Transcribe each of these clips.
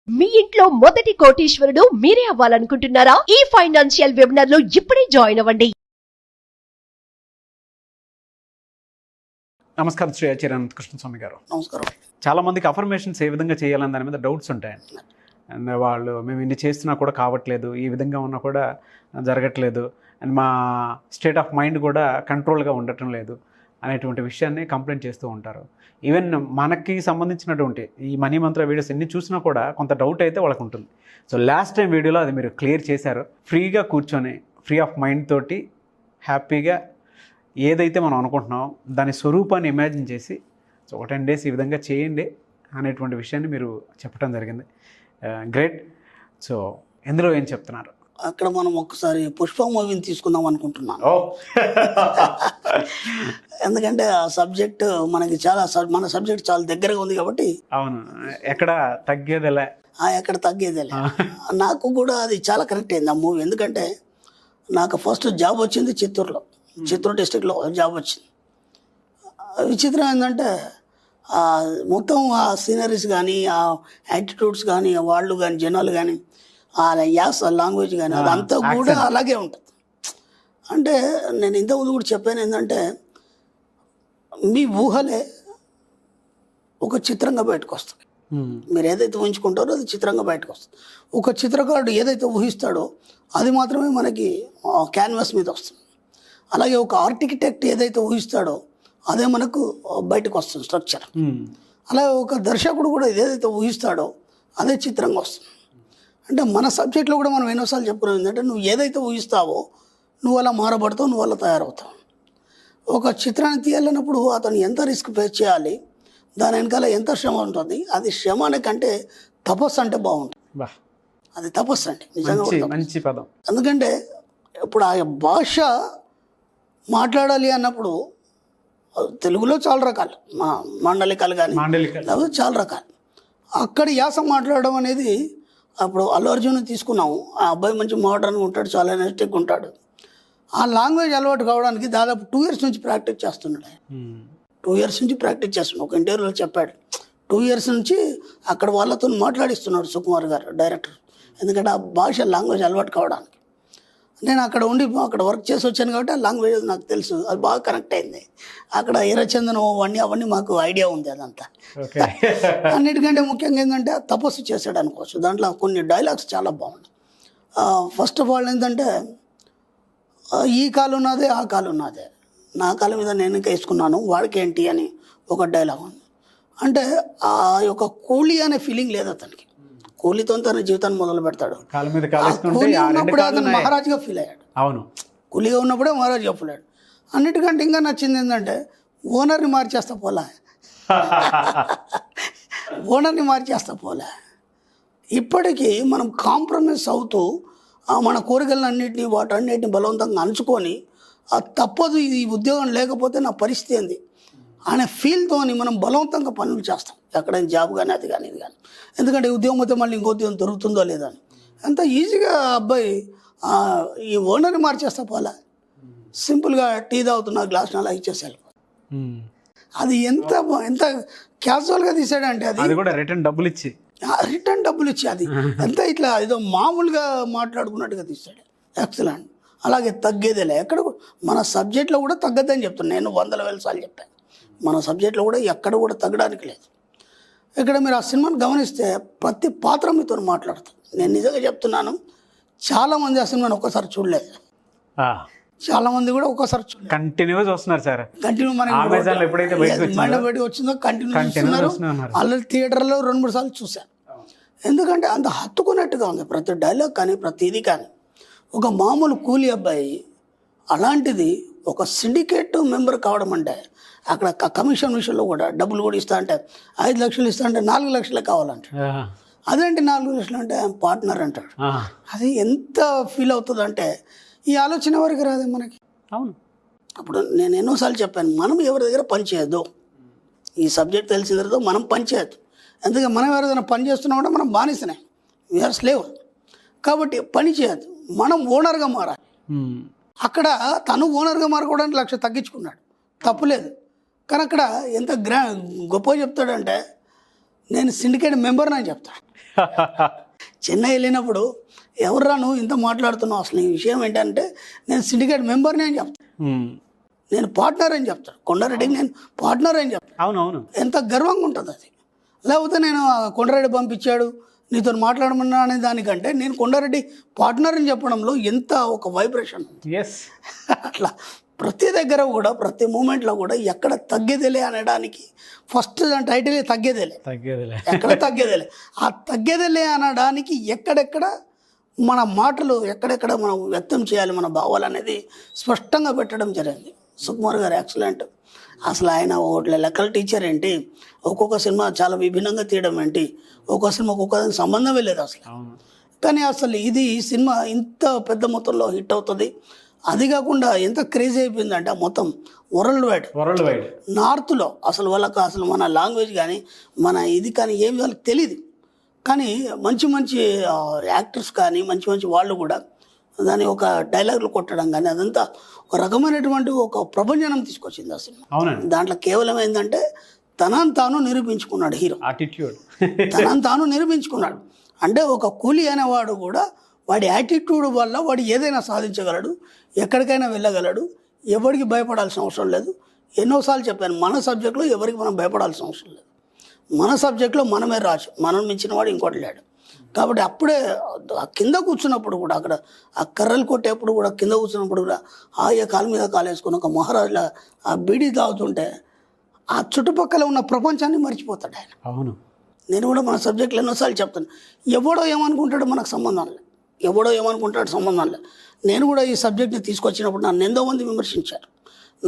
మీ ఇంట్లో మొదటి కోటీశ్వరుడు మీరే అవ్వాలనుకుంటున్నారా? ఈ ఫైనాన్షియల్ వెబినార్ లో ఇప్పుడే జాయిన్ అవ్వండి. నమస్కారం శ్రీ ఆచార్య కృష్ణస్వామి గారు. నమస్కారం. చాలా మందికి అఫర్మేషన్స్ ఏ విధంగా చేయాలని దాని మీద డౌట్స్ ఉంటాయండి. అండ్ వాళ్ళు మేము ఇన్ని చేస్తున్నా కూడా కావట్లేదు, ఈ విధంగా ఉన్నా కూడా జరగట్లేదు, అండ్ మా స్టేట్ ఆఫ్ మైండ్ కూడా కంట్రోల్గా ఉండటం లేదు అనేటువంటి విషయాన్ని కంప్లైంట్ చేస్తూ ఉంటారు. ఈవెన్ మనకి సంబంధించినటువంటి ఈ మనీ మంత్ర వీడియోస్ ఎన్ని చూసినా కూడా కొంత డౌట్ అయితే వాళ్ళకు ఉంటుంది. సో లాస్ట్ టైం వీడియోలో అది మీరు క్లియర్ చేశారు. ఫ్రీగా కూర్చొని ఫ్రీ ఆఫ్ మైండ్ తోటి హ్యాపీగా ఏదైతే మనం అనుకుంటున్నామో దాని స్వరూపాన్ని ఇమాజిన్ చేసి సో ఒక 10 days ఈ విధంగా చేయండి అనేటువంటి విషయాన్ని మీరు చెప్పడం జరిగింది. గ్రేట్. సో ఎందులో ఏం చెప్తున్నారు? అక్కడ మనం ఒక్కసారి పుష్ప మూవీని తీసుకుందాం అనుకుంటున్నాను. ఎందుకంటే ఆ సబ్జెక్ట్ మనకి మన సబ్జెక్ట్ చాలా దగ్గరగా ఉంది కాబట్టి. అవును, ఎక్కడ తగ్గేదిలే. ఎక్కడ తగ్గేదిలే. నాకు కూడా అది చాలా కరెక్ట్ అయింది ఆ మూవీ. ఎందుకంటే నాకు ఫస్ట్ జాబ్ వచ్చింది చిత్తూరు డిస్ట్రిక్ట్లో జాబ్ వచ్చింది. విచిత్రం ఏంటంటే మొత్తం ఆ సీనరీస్ కానీ, ఆ యాటిట్యూడ్స్ కానీ, వాళ్ళు కానీ, జనాలు కానీ, ఆ యాస్ లాంగ్వేజ్ కానీ అదంతా కూడా అలాగే ఉంటుంది. అంటే నేను ఇంతకుముందు కూడా చెప్పాను ఏంటంటే మీ ఊహలే ఒక చిత్రంగా బయటకు వస్తాయి. మీరు ఏదైతే ఊహించుకుంటారో అది చిత్రంగా బయటకు వస్తుంది. ఒక చిత్రకారుడు ఏదైతే ఊహిస్తాడో అది మాత్రమే మనకి క్యాన్వాస్ మీద వస్తుంది. అలాగే ఒక ఆర్కిటెక్ట్ ఏదైతే ఊహిస్తాడో అదే మనకు బయటకు వస్తుంది స్ట్రక్చర్. అలాగే ఒక దర్శకుడు కూడా ఏదైతే ఊహిస్తాడో అదే చిత్రంగా వస్తుంది. అంటే మన సబ్జెక్ట్లో కూడా మనం ఎన్నోసార్లు చెప్పుకున్నాం ఏంటంటే నువ్వు ఏదైతే ఊహిస్తావో నువ్వు అలా మారబడతావు, నువ్వు అలా తయారవుతావు. ఒక చిత్రాన్ని తీయాలన్నప్పుడు అతను ఎంత రిస్క్ ఫేస్ చేయాలి, దాని వెనకాల ఎంత శ్రమ ఉంటుంది. అది శ్రమ అనే కంటే తపస్సు అంటే బాగుంటుంది. అది తపస్సు అంటే నిజంగా మంచి పదం. ఎందుకంటే ఇప్పుడు ఆ భాష మాట్లాడాలి అన్నప్పుడు తెలుగులో చాలా రకాలు, మాండలికాలు కానీ లేకపోతే చాలా రకాలు. అక్కడ యాస మాట్లాడడం అనేది, అప్పుడు అల్లు అర్జున్ తీసుకున్నాము. ఆ అబ్బాయి మంచి మోడర్న్గా ఉంటాడు, చాలా ఎనర్జెటిక్గా ఉంటాడు. ఆ లాంగ్వేజ్ అలవాటు కావడానికి దాదాపు 2 years నుంచి ప్రాక్టీస్ చేస్తున్నాడు. 2 years నుంచి ప్రాక్టీస్ చేస్తున్నాడు. ఒక ఇంటర్వ్యూలో చెప్పాడు 2 years నుంచి అక్కడ వాళ్ళతో మాట్లాడిస్తున్నాడు సుకుమార్ గారు, డైరెక్టర్. ఎందుకంటే ఆ భాష లాంగ్వేజ్ అలవాటు కావడానికి. నేను అక్కడ వర్క్ చేసి వచ్చాను కాబట్టి ఆ లాంగ్వేజ్ నాకు తెలుసు, అది బాగా కనెక్ట్ అయింది. అక్కడ ఎర్రచందనం అవన్నీ మాకు ఐడియా ఉంది. అదంతా అన్నిటికంటే ముఖ్యంగా ఏంటంటే తపస్సు చేశాడు అనుకోవచ్చు. దాంట్లో కొన్ని డైలాగ్స్ చాలా బాగున్నాయి. ఫస్ట్ ఆఫ్ ఆల్ ఏంటంటే ఈ కాలు ఉన్నదే, ఆ కాలు ఉన్నదే, నా కాలు మీద నేను వేసుకున్నాను, వాడికేంటి అని ఒక డైలాగ్ ఉంది. అంటే ఆ యొక్క కూలీ అనే ఫీలింగ్ లేదు అతనికి. కూలీతో తన జీవితాన్ని మొదలు పెడతాడు. కూలీ ఉన్నప్పుడే అతను మహారాజుగా ఫీల్ అయ్యాడు. అవును, కూలీగా ఉన్నప్పుడే మహారాజుగా ఫీల్ అయ్యాడు. అన్నిటికంటే ఇంకా నచ్చింది ఏంటంటే ఓనర్ని మార్చేస్తా పోలే. ఇప్పటికీ మనం కాంప్రమైజ్ అవుతూ మన కోరికలన్నింటినీ వాటన్నిటిని బలవంతంగా అణుచుకొని తప్పదు, ఈ ఉద్యోగం లేకపోతే నా పరిస్థితి ఏంది అనే ఫీల్తో మనం బలవంతంగా పనులు చేస్తాం. ఎక్కడైనా జాబ్ కానీ, అది కానీ, ఇది కానీ. ఎందుకంటే ఉద్యోగం అయితే మళ్ళీ ఇంకో ఉద్యోగం దొరుకుతుందో లేదో అని. ఎంత ఈజీగా అబ్బాయి ఈ ఓనర్ని మార్చేస్తా పోలే. సింపుల్గా టీ తాగుతున్నా గ్లాస్ అలా ఇచ్చేసారు. అది ఎంత క్యాజువల్గా తీసాడంటే అది కూడా రిటర్న్ డబ్బులు ఇచ్చి అది ఎంత ఇట్లా ఏదో మామూలుగా మాట్లాడుకున్నట్టుగా తీసాడు. ఎక్సలెంట్. అలాగే తగ్గేదేలే. ఎక్కడ మన సబ్జెక్ట్లో కూడా తగ్గదని చెప్తాను నేను 100,000 సార్లు చెప్పాను. మన సబ్జెక్ట్లో కూడా ఎక్కడ కూడా తగ్గడానికి లేదు. ఇక్కడ మీరు ఆ సినిమాని గమనిస్తే ప్రతి పాత్ర మీతో మాట్లాడుతాను. నేను నిజంగా చెప్తున్నాను, చాలామంది ఆ సినిమాని ఒక్కసారి చూడలేదు. చాలామంది కూడా ఒక్కసారి చూడలేదు. కంటిన్యూగా చూస్తున్నారు సార్. కంటిన్యూ బయటకు వచ్చిందో కంటిన్యూ చూస్తున్నారు. ఆల్రెడీ థియేటర్లో 2-3 సార్లు చూశాను. ఎందుకంటే అంత హత్తుకున్నట్టుగా ఉంది ప్రతి డైలాగ్ కానీ, ప్రతి ఇది కానీ. ఒక మామూలు కూలీ అబ్బాయి అలాంటిది ఒక సిండికేట్ మెంబర్ కావడం అంటే అక్కడ కమిషన్ విషయంలో కూడా డబ్బులు కూడా ఇస్తా అంటే 5 లక్షలు ఇస్తా అంటే 4 లక్షలే కావాలంట. అదేంటి 4 లక్షలు అంటే పార్ట్నర్ అంటాడు. అది ఎంత ఫీల్ అవుతుంది అంటే ఈ ఆలోచన వరకు రాదే మనకి. అవును. అప్పుడు నేను ఎన్నోసార్లు చెప్పాను, మనం ఎవరి దగ్గర పని చేయొద్దు. ఈ సబ్జెక్ట్ తెలిసిన తర్వాత మనం పని చేయొద్దు. ఎందుకంటే మనం ఎవరైనా పని చేస్తున్నామంటే మనం బానిసనే, వీఆర్ స్లేవ్. కాబట్టి పని చేయొద్దు, మనం ఓనర్గా మారాలి. అక్కడ తను ఓనర్గా మారుకోవడానికి 1 లక్ష తగ్గించుకున్నాడు, తప్పులేదు. కానీ అక్కడ ఎంత గొప్ప చెప్తాడంటే నేను సిండికేట్ మెంబర్ని అని చెప్తాడు. చెన్నై వెళ్ళినప్పుడు ఎవర్రా నువ్వు ఇంత మాట్లాడుతున్నావు, అసలు ఈ విషయం ఏంటంటే నేను సిండికేట్ మెంబర్ని అని చెప్తాను, నేను పార్ట్నర్ అని చెప్తాను, కొండారెడ్డికి నేను పార్ట్నర్ అని చెప్తాను. అవునవును. ఎంత గర్వంగా ఉంటుంది అది. లేకపోతే నేను కొండారెడ్డి పంపించాడు నీతో మాట్లాడమన్నా అనే దానికంటే నేను కొండారెడ్డి పార్ట్నర్ అని చెప్పడంలో ఎంత ఒక వైబ్రేషన్ ఉంది. ఎస్. అట్లా ప్రతి దగ్గర కూడా ప్రతి మూమెంట్లో కూడా ఎక్కడ తగ్గేదేలే అనడానికి ఫస్ట్ దాని టైటిల్ తగ్గేదేలే, ఎక్కడ తగ్గేదేలే. ఆ తగ్గేదేలే అనడానికి ఎక్కడెక్కడ మన మాటలు ఎక్కడెక్కడ మనం వ్యక్తం చేయాలి మన భావాలు అనేది స్పష్టంగా పెట్టడం జరిగింది. సుకుమార్ గారు ఎక్సలెంట్. అసలు ఆయన ఒకటి లెక్కల టీచర్ ఏంటి, ఒక్కొక్క సినిమా చాలా విభిన్నంగా తీయడం ఏంటి, ఒక్కొక్క సినిమా ఒక్కొక్క సంబంధమే లేదు అసలు. కానీ అసలు ఈ సినిమా ఇంత పెద్ద మొత్తంలో హిట్ అవుతుంది. అది కాకుండా ఎంత క్రేజీ అయిపోయిందంటే మొత్తం వరల్డ్ వైడ్ నార్త్లో అసలు వాళ్ళకి అసలు మన లాంగ్వేజ్ కానీ మన ఇది కానీ ఏమి వాళ్ళకి తెలియదు. కానీ మంచి మంచి యాక్టర్స్ కానీ మంచి మంచి వాళ్ళు కూడా దాని ఒక డైలాగులు కొట్టడం కానీ అదంతా ఒక రకమైనటువంటి ఒక ప్రభంజనం తీసుకొచ్చింది ఆ సినిమా. దాంట్లో కేవలం ఏంటంటే తనని తాను నిరూపించుకున్నాడు హీరో, తనని తాను నిరూపించుకున్నాడు. అంటే ఒక కూలీ అనేవాడు కూడా వాడి యాటిట్యూడ్ వల్ల వాడు ఏదైనా సాధించగలడు, ఎక్కడికైనా వెళ్ళగలడు, ఎవరికి భయపడాల్సిన అవసరం లేదు. ఎన్నోసార్లు చెప్పాను, మన సబ్జెక్టులో ఎవరికి మనం భయపడాల్సిన అవసరం లేదు. మన సబ్జెక్టులో మనమే రాజు, మనం మించిన వాడు ఇంకోటి లేడు. కాబట్టి అప్పుడే కింద కూర్చున్నప్పుడు కూడా అక్కడ ఆ కర్రలు కొట్టేప్పుడు కూడా కింద కూర్చున్నప్పుడు కూడా హాయిగా కాలు మీద కాలేసుకుని ఒక మహారాజులా ఆ బీడీ తాగుతుంటే ఆ చుట్టుపక్కల ఉన్న ప్రపంచాన్ని మర్చిపోతాడు ఆయన. అవును. నేను కూడా మన సబ్జెక్టులు ఎన్నోసార్లు చెప్తాను, ఎవడో ఏమనుకుంటాడో మనకు సంబంధం లేదు, ఎవడో ఏమనుకుంటాడు సంబంధం లేదు. నేను కూడా ఈ సబ్జెక్ట్ని తీసుకొచ్చినప్పుడు నన్ను ఎంతో మంది విమర్శించారు.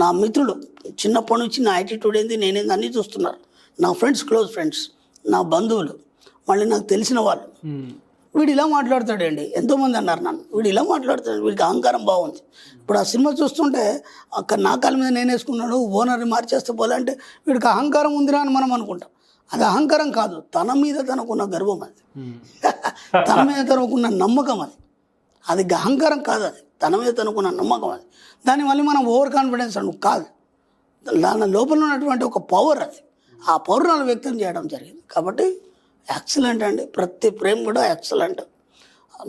నా మిత్రులు చిన్నప్పటి నుంచి నా యాటిట్యూడ్ ఏంది నేనేంది అన్నీ చూస్తున్నారు. నా ఫ్రెండ్స్, క్లోజ్ ఫ్రెండ్స్, నా బంధువులు, మళ్ళీ నాకు తెలిసిన వాళ్ళు, వీడు ఇలా మాట్లాడతాడండి ఎంతోమంది అన్నారు నన్ను, వీడు ఇలా మాట్లాడతాడు, వీడికి అహంకారం బాగుంది. ఇప్పుడు ఆ సినిమా చూస్తుంటే అక్కడ నా కాళ్ళ మీద నేను వేసుకున్నాడు, ఓనర్ని మార్చేస్తే పోలంటే వీడికి అహంకారం ఉందిరా అని మనం అనుకుంటాం. అది అహంకారం కాదు, తన మీద తనకున్న గర్వం అది, తన మీద తనకున్న నమ్మకం అది. అది అహంకారం కాదు, అది తన మీద తనకున్న నమ్మకం అది. దాన్ని మళ్ళీ మనం ఓవర్ కాన్ఫిడెన్స్ అను కాదు, దాని లోపల ఉన్నటువంటి ఒక పవర్ అది. ఆ పౌరులను వ్యక్తం చేయడం జరిగింది. కాబట్టి ఎక్సలెంట్ అండి, ప్రతి ఫ్రేమ్ కూడా ఎక్సలెంట్.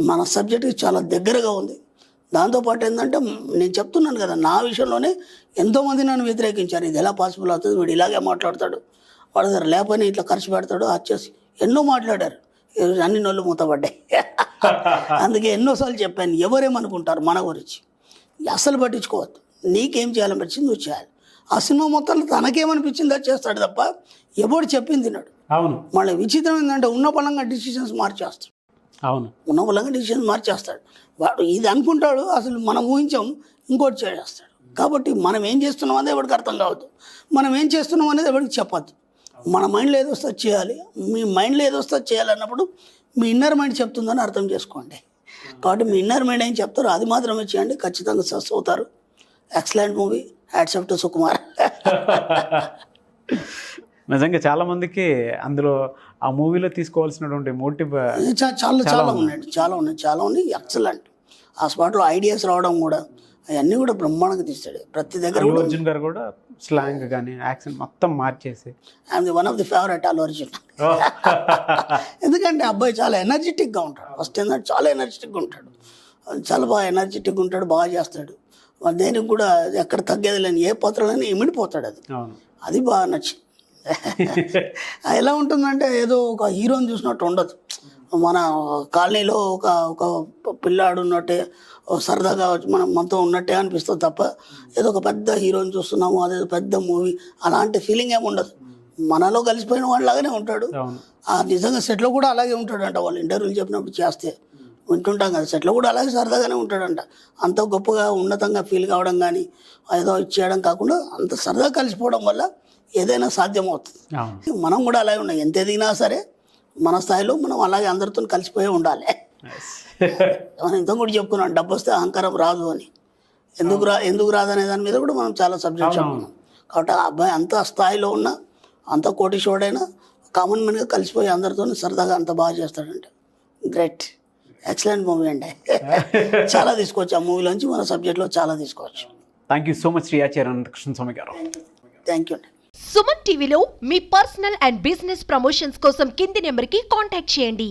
మన సబ్జెక్ట్కి చాలా దగ్గరగా ఉంది. దాంతోపాటు ఏంటంటే నేను చెప్తున్నాను కదా, నా విషయంలోనే ఎంతోమంది నన్ను వ్యతిరేకించారు. ఇది ఎలా పాసిబుల్ అవుతుంది, వీడు ఇలాగే మాట్లాడతాడు, వాడు దగ్గర లేపని ఇట్లా ఖర్చు పెడతాడు, వచ్చేసి ఎన్నో మాట్లాడారు. అన్ని నొళ్ళు మూతపడ్డాయి. అందుకే ఎన్నోసార్లు చెప్పాను, ఎవరేమనుకుంటారు మన గురించి అసలు పట్టించుకోవద్దు, నీకేం చేయాలనిపించింది నువ్వు చేయాలి. ఆ సినిమా మొత్తంలో తనకేమనిపించిందో చేస్తాడు తప్ప ఎవడు చెప్పింది తిన్నాడు. అవును. మళ్ళీ విచిత్రం ఏంటంటే ఉన్న పలంగా డిసిషన్స్ మార్చేస్తాడు. అవును, ఉన్న పలంగా డిసిషన్స్ మార్చేస్తాడు. వాడు ఇది అనుకుంటాడు, అసలు మనం ఊహించాం, ఇంకోటి చేసేస్తాడు. కాబట్టి మనం ఏం చేస్తున్నాం అనేది ఎవరికి అర్థం కావద్దు, మనం ఏం చేస్తున్నాం అనేది ఎవరికి చెప్పద్దు. మన మైండ్లో ఏదో వస్తే చేయాలి, మీ మైండ్లో ఏదో వస్తే చేయాలన్నప్పుడు మీ ఇన్నర్ మైండ్ చెప్తుందని అర్థం చేసుకోండి. కాబట్టి మీ ఇన్నర్ మైండ్ ఏం చెప్తారో అది మాత్రమే చేయండి, ఖచ్చితంగా సక్సెస్ అవుతారు. Excellent movie, hats off to Sukumar. నిజంగా చాలా మందికి అందులో ఆ మూవీలో తీసుకోవాల్సినటువంటి మోటివ్ చాలా ఉన్నాయి. ఎక్సలెంట్. ఆ స్పాట్లో ఐడియాస్ రావడం కూడా అవన్నీ కూడా బ్రహ్మాండంగా తీస్తాడు. ప్రతి దగ్గర కూడా అర్జున్ గారు కూడా స్లాంగ్ కానీ యాక్షన్ మొత్తం మార్చేసి I'm the one of the favourite Allu Arjun. ఎందుకంటే అబ్బాయి చాలా ఎనర్జెటిక్గా ఉంటాడు. ఫస్ట్ ఏంటంటే చాలా ఎనర్జెటిక్గా ఉంటాడు, చాలా బాగా ఎనర్జెటిక్గా ఉంటాడు, బాగా చేస్తాడు. దేనికి కూడా ఎక్కడ తగ్గేది లేని ఏ పాత్రలైనా ఇమిడిపోతాడు. అది బాగా నచ్చింది. ఎలా ఉంటుందంటే ఏదో ఒక హీరోని చూసినట్టు ఉండదు. మన కాలనీలో ఒక పిల్లాడు ఉన్నట్టే సరదాగా మనతో ఉన్నట్టే అనిపిస్తుంది తప్ప ఏదో ఒక పెద్ద హీరోని చూస్తున్నాము అదేదో పెద్ద మూవీ అలాంటి ఫీలింగ్ ఏమి ఉండదు. మనలో కలిసిపోయిన వాళ్ళలాగానే ఉంటాడు. నిజంగా సెట్లో కూడా అలాగే ఉంటాడంట. వాళ్ళు ఇంటర్వ్యూలు చెప్పినప్పుడు చేస్తే వింటుంటాం కదా, సెట్లో కూడా అలాగే సరదాగానే ఉంటాడంట. అంత గొప్పగా ఉన్నతంగా ఫీల్ కావడం కానీ ఏదో ఇచ్చేయడం కాకుండా అంత సరదాగా కలిసిపోవడం వల్ల ఏదైనా సాధ్యమవుతుంది. మనం కూడా అలాగే ఉన్నాం, ఎంత ఎదిగినా సరే మన స్థాయిలో మనం అలాగే అందరితో కలిసిపోయి ఉండాలి. మనం ఇంత కూడా చెప్పుకున్నాం, డబ్బు వస్తే అహంకారం రాదు అని. ఎందుకు రాదు అనే దాని మీద కూడా మనం చాలా సబ్జెక్ట్ చెప్పుకున్నాం. కాబట్టి ఆ అబ్బాయి అంత స్థాయిలో ఉన్న అంత కోటీశ్వరుడైనా కామన్ మ్యాన్గా కలిసిపోయి అందరితో సరదాగా అంత బాగా చేస్తాడంటే గ్రేట్. ఎక్సలెంట్ మూవీ అండి. చాలా తీసుకోవచ్చు ఆ మూవీలోంచి, మన సబ్జెక్ట్లో చాలా తీసుకోవచ్చు. Thank you so much Shri Acharya Anantakrishna Swami గారు. థ్యాంక్ యూ అండి. సుమన్ టీవీలో మీ పర్సనల్ అండ్ బిజినెస్ ప్రమోషన్స్ కోసం కింది నెంబర్కి కాంటాక్ట్ చేయండి.